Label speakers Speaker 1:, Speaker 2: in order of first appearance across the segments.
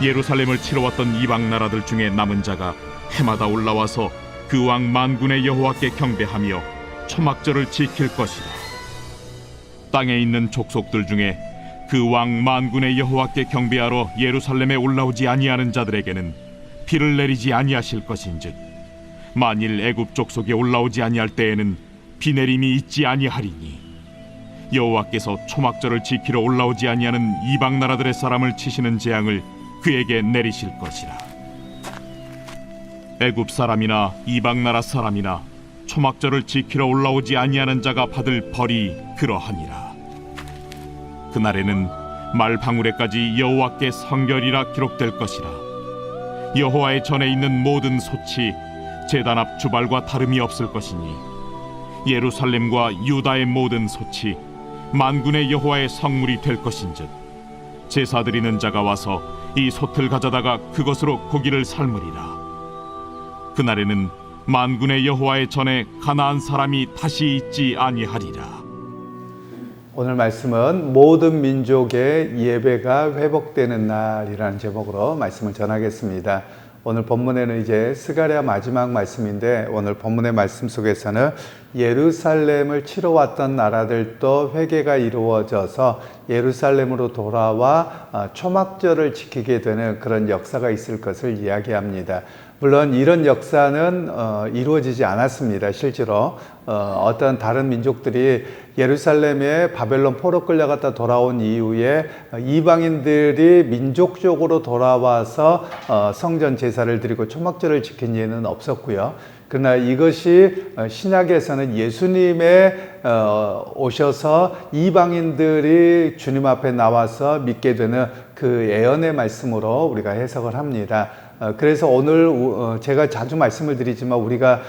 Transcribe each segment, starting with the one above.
Speaker 1: 예루살렘을 치러 왔던 이방 나라들 중에 남은 자가 해마다 올라와서 그 왕 만군의 여호와께 경배하며 초막절을 지킬 것이라. 땅에 있는 족속들 중에 그 왕 만군의 여호와께 경배하러 예루살렘에 올라오지 아니하는 자들에게는 비를 내리지 아니하실 것인즉, 만일 애굽 족속에 올라오지 아니할 때에는 비 내림이 있지 아니하리니, 여호와께서 초막절을 지키러 올라오지 아니하는 이방 나라들의 사람을 치시는 재앙을 그에게 내리실 것이라. 애굽 사람이나 이방 나라 사람이나 초막절을 지키러 올라오지 아니하는 자가 받을 벌이 그러하니라. 그날에는 말 방울에까지 여호와께 성결이라 기록될 것이라. 여호와의 전에 있는 모든 솥이 제단 앞 주발과 다름이 없을 것이니, 예루살렘과 유다의 모든 솥이 만군의 여호와의 성물이 될 것인즉, 제사 드리는 자가 와서 이 솥을 가져다가 그것으로 고기를 삶으리라. 그날에는 만군의 여호와의 전에 가나안 사람이 다시 있지 아니하리라.
Speaker 2: 오늘 말씀은 모든 민족의 예배가 회복되는 날이라는 제목으로 말씀을 전하겠습니다. 오늘 본문에는 이제 스가랴 마지막 말씀인데, 오늘 본문의 말씀 속에서는 예루살렘을 치러 왔던 나라들도 회개가 이루어져서 예루살렘으로 돌아와 초막절을 지키게 되는 그런 역사가 있을 것을 이야기합니다. 물론 이런 역사는 이루어지지 않았습니다. 실제로 어떤 다른 민족들이 예루살렘에 바벨론 포로 끌려갔다 돌아온 이후에 이방인들이 민족적으로 돌아와서 성전 제사를 드리고 초막절을 지킨 예는 없었고요. 그러나 이것이 신약에서는 예수님의 오셔서 이방인들이 주님 앞에 나와서 믿게 되는 그 예언의 말씀으로 우리가 해석을 합니다. 그래서 오늘 제가 자주 말씀을 드리지만, 우리가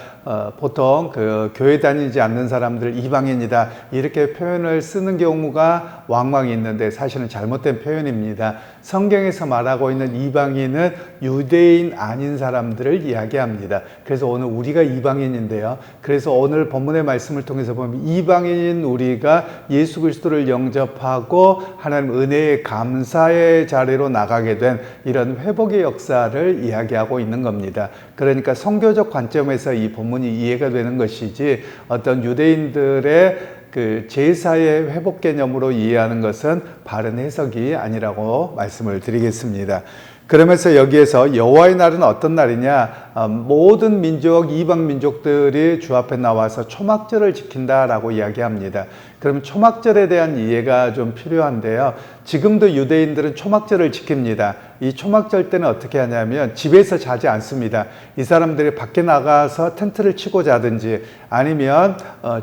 Speaker 2: 보통 그 교회 다니지 않는 사람들 이방인이다 이렇게 표현을 쓰는 경우가 왕왕 있는데, 사실은 잘못된 표현입니다. 성경에서 말하고 있는 이방인은 유대인 아닌 사람들을 이야기합니다. 그래서 오늘 우리가 이방인인데요, 그래서 오늘 본문의 말씀을 통해서 보면 이방인인 우리가 예수 그리스도를 영접하고 하나님 은혜의 감사의 자리로 나가게 된 이런 회복의 역사를 이야기하고 있는 겁니다. 그러니까 성교적 관점에서 이 본문이 이해가 되는 것이지, 어떤 유대인들의 그 제사의 회복 개념으로 이해하는 것은 바른 해석이 아니라고 말씀을 드리겠습니다. 그러면서 여기에서 여호와의 날은 어떤 날이냐, 모든 민족, 이방 민족들이 주 앞에 나와서 초막절을 지킨다라고 이야기합니다. 그럼 초막절에 대한 이해가 좀 필요한데요, 지금도 유대인들은 초막절을 지킵니다. 이 초막절 때는 어떻게 하냐면 집에서 자지 않습니다. 이 사람들이 밖에 나가서 텐트를 치고 자든지, 아니면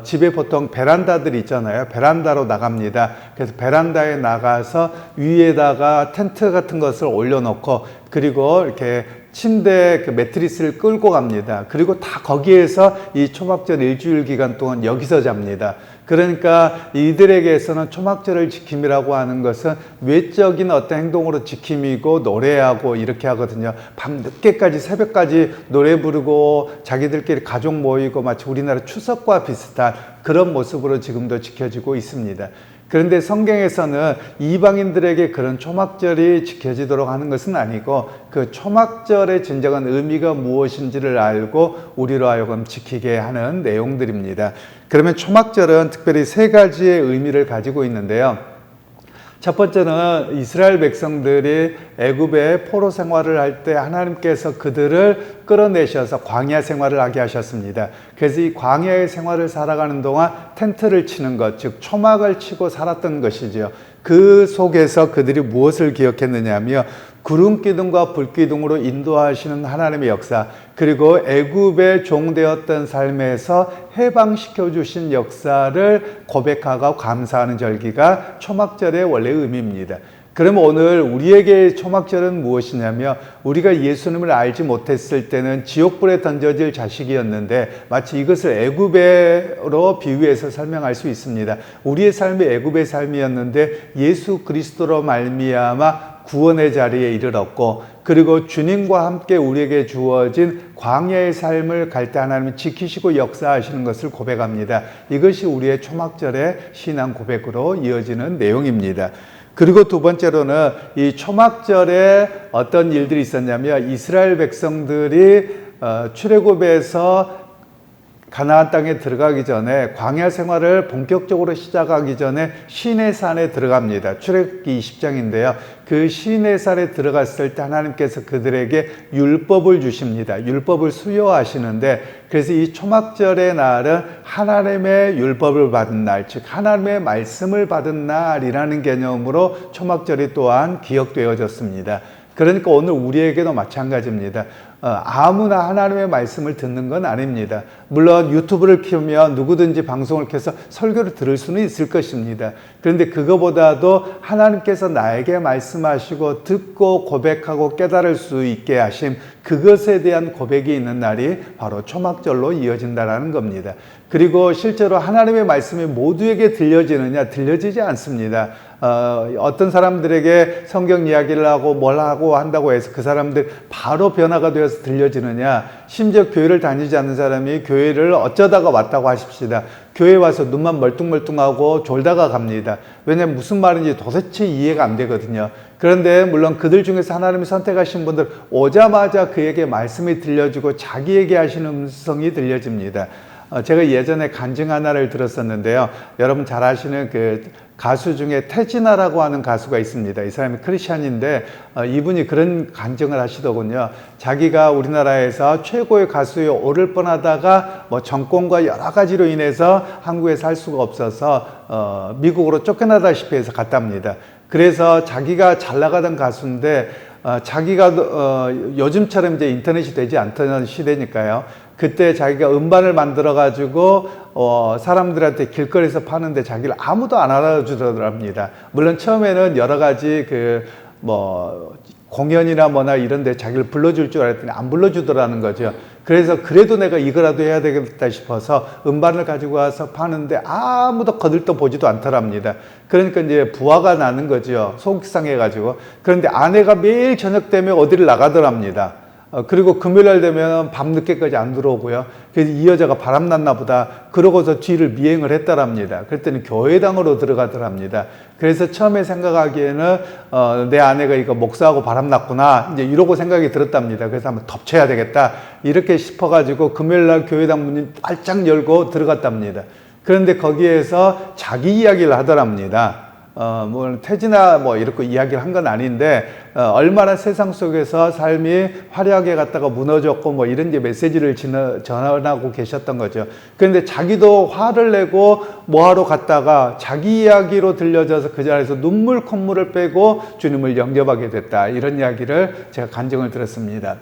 Speaker 2: 집에 보통 베란다들이 있잖아요. 베란다로 나갑니다. 그래서 베란다에 나가서 위에다가 텐트 같은 것을 올려놓고, 그리고 이렇게 침대 그 매트리스를 끌고 갑니다. 그리고 다 거기에서 이 초막절 일주일 기간 동안 여기서 잡니다. 그러니까 이들에게서는 초막절을 지킴이라고 하는 것은 외적인 어떤 행동으로 지킴이고, 노래하고 이렇게 하거든요. 밤 늦게까지, 새벽까지 노래 부르고 자기들끼리 가족 모이고, 마치 우리나라 추석과 비슷한 그런 모습으로 지금도 지켜지고 있습니다. 그런데 성경에서는 이방인들에게 그런 초막절이 지켜지도록 하는 것은 아니고, 그 초막절의 진정한 의미가 무엇인지를 알고 우리로 하여금 지키게 하는 내용들입니다. 그러면 초막절은 특별히 세 가지의 의미를 가지고 있는데요. 첫 번째는 이스라엘 백성들이 애굽의 포로 생활을 할 때 하나님께서 그들을 끌어내셔서 광야 생활을 하게 하셨습니다. 그래서 이 광야의 생활을 살아가는 동안 텐트를 치는 것, 즉 초막을 치고 살았던 것이죠. 그 속에서 그들이 무엇을 기억했느냐 하면, 구름 기둥과 불 기둥으로 인도하시는 하나님의 역사, 그리고 애굽의 종되었던 삶에서 해방시켜 주신 역사를 고백하고 감사하는 절기가 초막절의 원래 의미입니다. 그러면 오늘 우리에게 초막절은 무엇이냐면, 우리가 예수님을 알지 못했을 때는 지옥불에 던져질 자식이었는데, 마치 이것을 애굽으로 비유해서 설명할 수 있습니다. 우리의 삶이 애굽의 삶이었는데 예수 그리스도로 말미암아 구원의 자리에 이르렀고, 그리고 주님과 함께 우리에게 주어진 광야의 삶을 갈 때 하나님은 지키시고 역사하시는 것을 고백합니다. 이것이 우리의 초막절의 신앙 고백으로 이어지는 내용입니다. 그리고 두 번째로는 이 초막절에 어떤 일들이 있었냐면 이스라엘 백성들이 출애굽에서 가나안 땅에 들어가기 전에 광야 생활을 본격적으로 시작하기 전에 시내산에 들어갑니다. 출애굽기 20장인데요. 그 시내산에 들어갔을 때 하나님께서 그들에게 율법을 주십니다. 율법을 수여하시는데 그래서 이 초막절의 날은 하나님의 율법을 받은 날, 즉 하나님의 말씀을 받은 날이라는 개념으로 초막절이 또한 기억되어졌습니다. 그러니까 오늘 우리에게도 마찬가지입니다. 아무나 하나님의 말씀을 듣는 건 아닙니다. 물론 유튜브를 키우면 누구든지 방송을 켜서 설교를 들을 수는 있을 것입니다. 그런데 그거보다도 하나님께서 나에게 말씀하시고 듣고 고백하고 깨달을 수 있게 하심, 그것에 대한 고백이 있는 날이 바로 초막절로 이어진다는 겁니다. 그리고 실제로 하나님의 말씀이 모두에게 들려지느냐? 들려지지 않습니다. 어떤 사람들에게 성경 이야기를 하고 뭘 하고 한다고 해서 그 사람들 바로 변화가 되어서 들려지느냐? 심지어 교회를 다니지 않는 사람이 교회를 어쩌다가 왔다고 하십시다. 교회 와서 눈만 멀뚱멀뚱하고 졸다가 갑니다. 왜냐하면 무슨 말인지 도대체 이해가 안 되거든요. 그런데 물론 그들 중에서 하나님이 선택하신 분들 오자마자 그에게 말씀이 들려지고 자기에게 하시는 음성이 들려집니다. 제가 예전에 간증 하나를 들었었는데요. 여러분 잘 아시는 그 가수 중에 태진아라고 하는 가수가 있습니다. 이 사람이 크리스찬인데 이분이 그런 간증을 하시더군요. 자기가 우리나라에서 최고의 가수에 오를 뻔하다가 뭐 정권과 여러 가지로 인해서 한국에 살 수가 없어서 미국으로 쫓겨나다시피 해서 갔답니다. 그래서 자기가 잘 나가던 가수인데 자기가 요즘처럼 이제 인터넷이 되지 않던 시대니까요. 그때 자기가 음반을 만들어 가지고 사람들한테 길거리에서 파는데 자기를 아무도 안 알아주더랍니다. 물론 처음에는 여러 가지 공연이나 뭐나 이런 데 자기를 불러줄 줄 알았더니 안 불러주더라는 거죠. 그래서 그래도 내가 이거라도 해야 되겠다 싶어서 음반을 가지고 와서 파는데 아무도 거들떠 보지도 않더랍니다. 그러니까 이제 부화가 나는 거죠. 속상해가지고. 그런데 아내가 매일 저녁 되면 어디를 나가더랍니다. 그리고 금요일날 되면 밤늦게까지 안 들어오고요. 그래서 이 여자가 바람났나 보다. 그러고서 뒤를 미행을 했다랍니다. 그랬더니 교회당으로 들어가더랍니다. 그래서 처음에 생각하기에는 내 아내가 이거 목사하고 바람났구나 이제 이러고 생각이 들었답니다. 그래서 한번 덮쳐야 되겠다 이렇게 싶어가지고 금요일날 교회당 문이 활짝 열고 들어갔답니다. 그런데 거기에서 자기 이야기를 하더랍니다. 태진아 이렇게 이야기를 한 건 아닌데 얼마나 세상 속에서 삶이 화려하게 갔다가 무너졌고 이런 이제 메시지를 전하고 계셨던 거죠. 그런데 자기도 화를 내고 뭐하러 갔다가 자기 이야기로 들려져서 그 자리에서 눈물 콧물을 빼고 주님을 영접하게 됐다, 이런 이야기를 제가 간증을 들었습니다.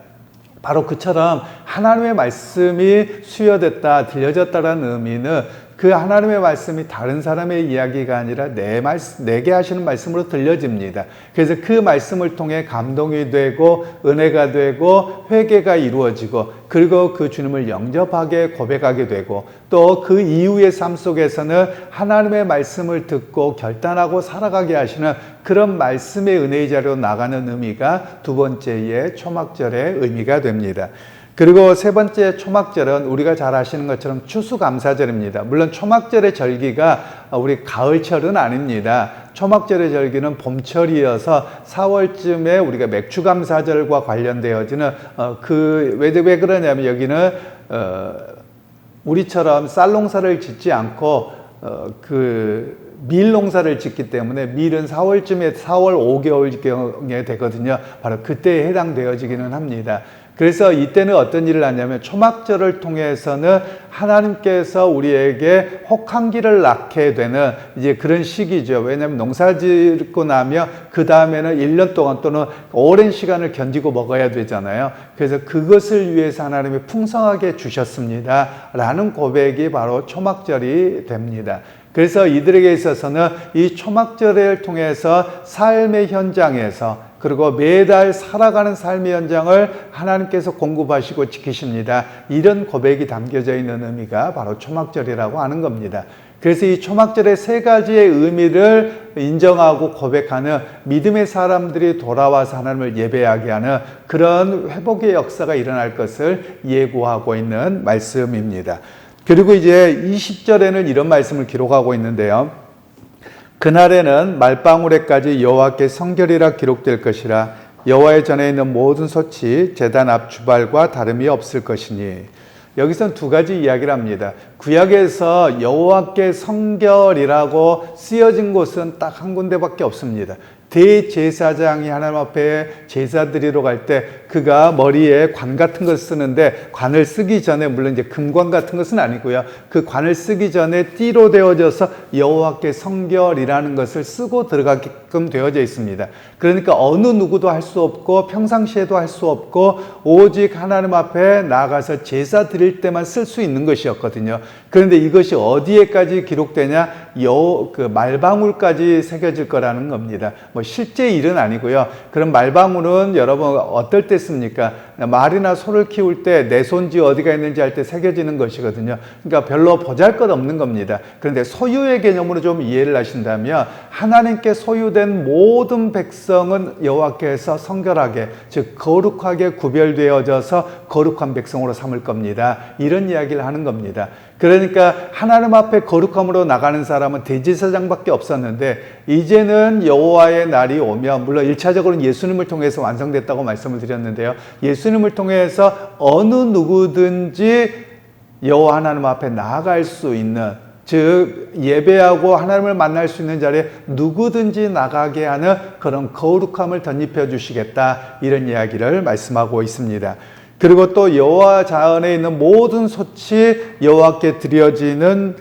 Speaker 2: 바로 그처럼 하나님의 말씀이 수여됐다, 들려졌다라는 의미는 그 하나님의 말씀이 다른 사람의 이야기가 아니라 내게 하시는 말씀으로 들려집니다. 그래서 그 말씀을 통해 감동이 되고 은혜가 되고 회개가 이루어지고 그리고 그 주님을 영접하게 고백하게 되고 또 그 이후의 삶 속에서는 하나님의 말씀을 듣고 결단하고 살아가게 하시는 그런 말씀의 은혜의 자리로 나가는 의미가 두 번째의 초막절의 의미가 됩니다. 그리고 세 번째 초막절은 우리가 잘 아시는 것처럼 추수감사절입니다. 물론 초막절의 절기가 우리 가을철은 아닙니다. 초막절의 절기는 봄철이어서 4월쯤에 우리가 맥추감사절과 관련되어지는 왜 그러냐면 여기는 우리처럼 쌀 농사를 짓지 않고 밀 농사를 짓기 때문에 밀은 4월쯤에 4월 5개월경에 되거든요. 바로 그때에 해당되어지기는 합니다. 그래서 이때는 어떤 일을 하냐면 초막절을 통해서는 하나님께서 우리에게 혹한기를 낳게 되는 이제 그런 시기죠. 왜냐하면 농사 짓고 나면 그 다음에는 1년 동안 또는 오랜 시간을 견디고 먹어야 되잖아요. 그래서 그것을 위해서 하나님이 풍성하게 주셨습니다 라는 고백이 바로 초막절이 됩니다. 그래서 이들에게 있어서는 이 초막절을 통해서 삶의 현장에서 그리고 매달 살아가는 삶의 현장을 하나님께서 공급하시고 지키십니다. 이런 고백이 담겨져 있는 의미가 바로 초막절이라고 하는 겁니다. 그래서 이 초막절의 세 가지의 의미를 인정하고 고백하는 믿음의 사람들이 돌아와서 하나님을 예배하게 하는 그런 회복의 역사가 일어날 것을 예고하고 있는 말씀입니다. 그리고 이제 20절에는 이런 말씀을 기록하고 있는데요. 그날에는 말방울에까지 여호와께 성결이라 기록될 것이라. 여호와의 전에 있는 모든 솥이 제단 앞 주발과 다름이 없을 것이니. 여기서는 두 가지 이야기를 합니다. 구약에서 여호와께 성결이라고 쓰여진 곳은 딱 한 군데밖에 없습니다. 대제사장이 하나님 앞에 제사 드리러 갈 때 그가 머리에 관 같은 걸 쓰는데, 관을 쓰기 전에, 물론 이제 금관 같은 것은 아니고요, 그 관을 쓰기 전에 띠로 되어져서 여호와께 성결이라는 것을 쓰고 들어가게끔 되어져 있습니다. 그러니까 어느 누구도 할 수 없고 평상시에도 할 수 없고 오직 하나님 앞에 나가서 제사 드릴 때만 쓸 수 있는 것이었거든요. 그런데 이것이 어디에까지 기록되냐? 그 말방울까지 새겨질 거라는 겁니다. 뭐 실제 일은 아니고요. 그럼 말방울은 여러분 어떨 때 씁니까? 말이나 소를 키울 때 내 손지 어디가 있는지 할 때 새겨지는 것이거든요. 그러니까 별로 보잘것없는 겁니다. 그런데 소유의 개념으로 좀 이해를 하신다면, 하나님께 소유된 모든 백성은 여호와께서 성결하게, 즉 거룩하게 구별되어져서 거룩한 백성으로 삼을 겁니다. 이런 이야기를 하는 겁니다. 그러니까 하나님 앞에 거룩함으로 나가는 사람은 대제사장밖에 없었는데, 이제는 여호와의 날이 오면, 물론 1차적으로는 예수님을 통해서 완성됐다고 말씀을 드렸는데요, 예수님을 통해서 어느 누구든지 여호와 하나님 앞에 나아갈 수 있는, 즉 예배하고 하나님을 만날 수 있는 자리에 누구든지 나가게 하는 그런 거룩함을 덧입혀 주시겠다, 이런 이야기를 말씀하고 있습니다. 그리고 또 여호와 자언에 있는 모든 솥이 여호와께 드려지는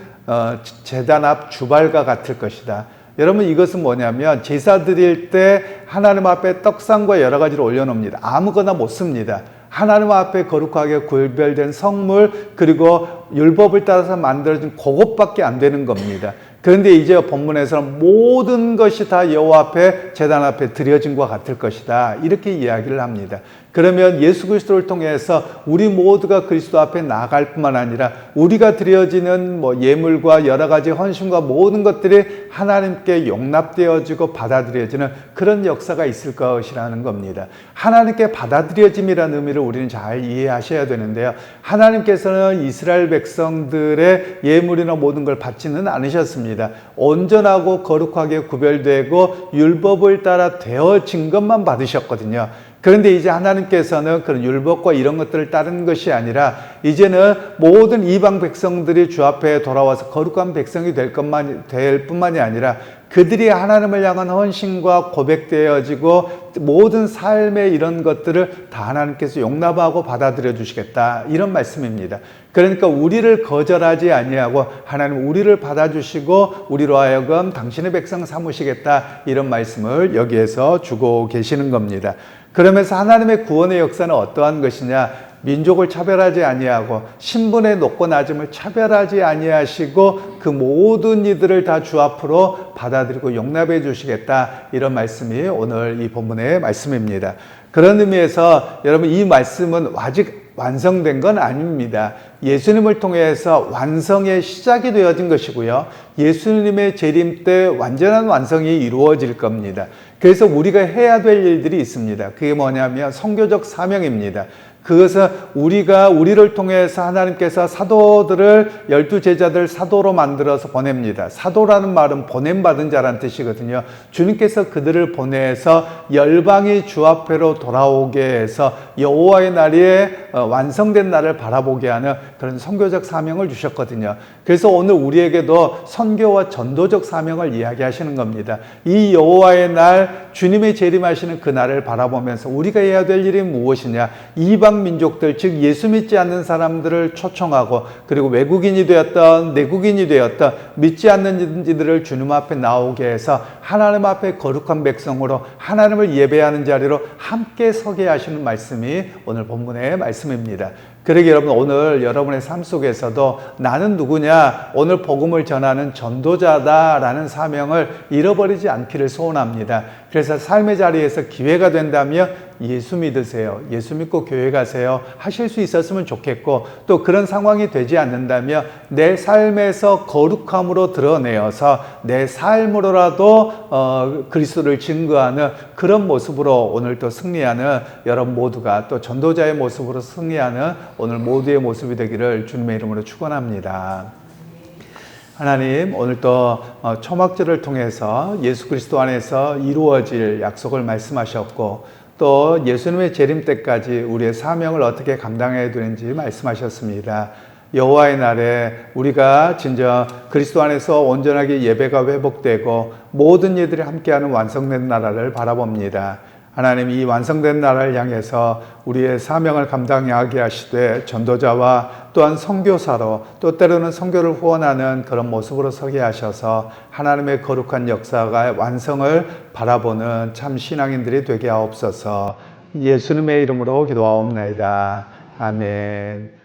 Speaker 2: 제단 앞 주발과 같을 것이다. 여러분, 이것은 뭐냐면 제사 드릴 때 하나님 앞에 떡상과 여러 가지를 올려놓습니다. 아무거나 못 씁니다. 하나님 앞에 거룩하게 구별된 성물, 그리고 율법을 따라서 만들어진 그것밖에 안 되는 겁니다. 그런데 이제 본문에서는 모든 것이 다 여호와 앞에, 제단 앞에 드려진 것 같을 것이다, 이렇게 이야기를 합니다. 그러면 예수 그리스도를 통해서 우리 모두가 그리스도 앞에 나아갈 뿐만 아니라 우리가 드려지는 예물과 여러 가지 헌신과 모든 것들이 하나님께 용납되어지고 받아들여지는 그런 역사가 있을 것이라는 겁니다. 하나님께 받아들여짐이라는 의미를 우리는 잘 이해하셔야 되는데요, 하나님께서는 이스라엘 백성들의 예물이나 모든 걸 받지는 않으셨습니다. 온전하고 거룩하게 구별되고 율법을 따라 되어진 것만 받으셨거든요. 그런데 이제 하나님께서는 그런 율법과 이런 것들을 따르는 것이 아니라 이제는 모든 이방 백성들이 주 앞에 돌아와서 거룩한 백성이 될 뿐만이 아니라 그들이 하나님을 향한 헌신과 고백되어지고 모든 삶의 이런 것들을 다 하나님께서 용납하고 받아들여 주시겠다, 이런 말씀입니다. 그러니까 우리를 거절하지 아니하고 하나님 우리를 받아주시고 우리로 하여금 당신의 백성 삼으시겠다, 이런 말씀을 여기에서 주고 계시는 겁니다. 그러면서 하나님의 구원의 역사는 어떠한 것이냐? 민족을 차별하지 아니하고 신분의 높고 낮음을 차별하지 아니하시고 그 모든 이들을 다 주 앞으로 받아들이고 용납해 주시겠다, 이런 말씀이 오늘 이 본문의 말씀입니다. 그런 의미에서 여러분, 이 말씀은 아직 완성된 건 아닙니다. 예수님을 통해서 완성의 시작이 되어진 것이고요, 예수님의 재림 때 완전한 완성이 이루어질 겁니다. 그래서 우리가 해야 될 일들이 있습니다. 그게 뭐냐면 선교적 사명입니다. 그것은 우리를 통해서 하나님께서 사도들을, 12제자들 사도로 만들어서 보냅니다. 사도라는 말은 보냄받은 자라는 뜻이거든요. 주님께서 그들을 보내서 열방이 주 앞에로 돌아오게 해서 여호와의 날이 완성된 날을 바라보게 하는 그런 선교적 사명을 주셨거든요. 그래서 오늘 우리에게도 선교와 전도적 사명을 이야기하시는 겁니다. 이 여호와의 날, 주님의 재림하시는 그 날을 바라보면서 우리가 해야 될 일이 무엇이냐? 이방 민족들, 즉 예수 믿지 않는 사람들을 초청하고, 그리고 외국인이 되었던 내국인이 되었던 믿지 않는 이들을 주님 앞에 나오게 해서 하나님 앞에 거룩한 백성으로 하나님을 예배하는 자리로 함께 서게 하시는 말씀이 오늘 본문의 말씀입니다. 그러게 여러분, 오늘 여러분의 삶 속에서도 나는 누구냐? 오늘 복음을 전하는 전도자다라는 사명을 잃어버리지 않기를 소원합니다. 그래서 삶의 자리에서 기회가 된다면 예수 믿으세요. 예수 믿고 교회 가세요. 하실 수 있었으면 좋겠고, 또 그런 상황이 되지 않는다면 내 삶에서 거룩함으로 드러내어서 내 삶으로라도 그리스도를 증거하는 그런 모습으로 오늘 또 승리하는 여러분 모두가, 또 전도자의 모습으로 승리하는 오늘 모두의 모습이 되기를 주님의 이름으로 축원합니다. 하나님 오늘 또 초막절을 통해서 예수 그리스도 안에서 이루어질 약속을 말씀하셨고 또 예수님의 재림 때까지 우리의 사명을 어떻게 감당해야 되는지 말씀하셨습니다. 여호와의 날에 우리가 진정 그리스도 안에서 온전하게 예배가 회복되고 모든 이들이 함께하는 완성된 나라를 바라봅니다. 하나님 이 완성된 나라를 향해서 우리의 사명을 감당하게 하시되 전도자와 또한 선교사로 또 때로는 선교를 후원하는 그런 모습으로 서게 하셔서 하나님의 거룩한 역사가 완성을 바라보는 참 신앙인들이 되게 하옵소서. 예수님의 이름으로 기도하옵나이다. 아멘.